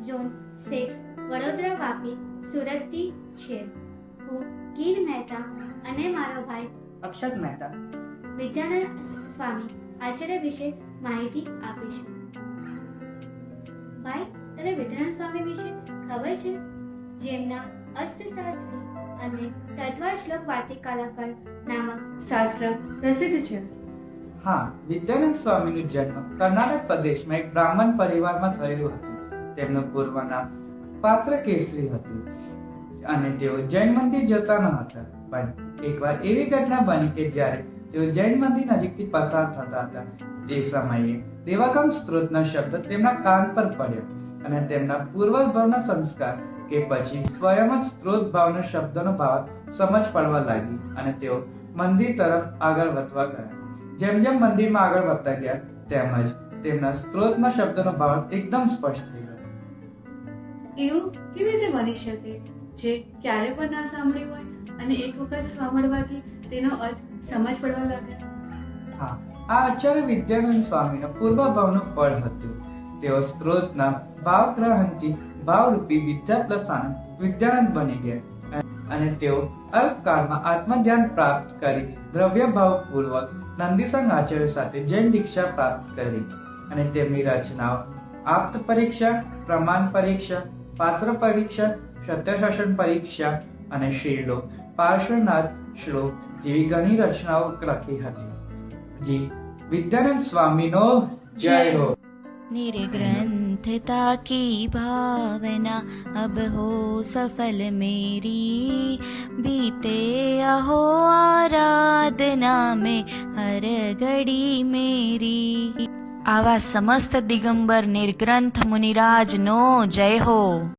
Zone 6 Vadodara Vapi સુરતથી છે. હું કીર મહેતા અને મારો ભાઈ અક્ષત મહેતા વિદ્યાનંદ સ્વામી આચાર્ય વિશે માહિતી આપીશું. ભાઈ, તને વિદ્યાનંદ સ્વામી વિશે ખબર છે? જેમના અસ્તશાસ્ત્રી અને તત્વ શ્લોક વાર્તિકાલકાર નામક શાસ્ત્ર પ્રસિદ્ધ છે. હા, વિદ્યાનંદ સ્વામીનો જન્મ કર્ણાટક પ્રદેશમાં એક બ્રાહ્મણ પરિવારમાં થયેલું હતું. તેમનું પૂર્વ નામ પાત્રકેસરી હતું અને તેઓ જૈન મંદિર જતા ન હતા. પણ એકવાર એવી ઘટના બની કે જ્યારે તેઓ જૈન મંદિર નજીકથી પસાર થતા હતા તે સમયે દેવાગમ સ્ત્રોતનો શબ્દ તેમના કાન પર પડ્યો અને તેમના પૂર્વભાવના સંસ્કાર કે પછી સ્વયં જ સ્ત્રોત ભાવનો શબ્દનો ભાવ સમજ પડવા લાગી અને તેઓ મંદિર તરફ આગળ વધવા ગયા. જેમ જેમ મંદિરમાં આગળ વધતા ગયા તેમજ તેમના સ્ત્રોતના શબ્દનો ભાવ એકદમ સ્પષ્ટ થઈ ગયો. એવું કેવી રીતે બની શકે જે ક્યારે પણ ના સાંભળ્યું હોય અને એક વખત સાંભળવાથી તેનો અર્થ સમજ પડવા લાગે? હા, આ આચાર્ય વિદ્યાનંદ સ્વામીનો પૂર્વભાવનું ફળ હતું. તેઓ સ્ત્રોતના ભાવગ્રહણથી ભાવરૂપી વિદ્યા પ્લસ આનંદ વિદ્યાનંદ બની ગયા અને તેઓ અલ્પકાળમાં આત્મધ્યાન પ્રાપ્ત કરી દ્રવ્ય ભાવપૂર્વક નંદીસંગ આચાર્ય સાથે જૈન દીક્ષા પ્રાપ્ત કરી અને તેમની રચનાઓ આપ્ત પરીક્ષા, પ્રમાણ પરીક્ષા, પાત્ર પરીક્ષા, સત્યશાસન પરીક્ષા અને શ્રીલોક પાર્શ્વનાથ શ્લોક જેવી ઘણી રચનાઓ લખી હતી. જી વિદ્યાનંદ સ્વામીનો જય હો. निर्ग्रंथता की भावना अब हो सफल मेरी, बीते अहो आराधना में हर घड़ी मेरी. आवा समस्त दिगंबर निर्ग्रंथ मुनिराज नो जय हो.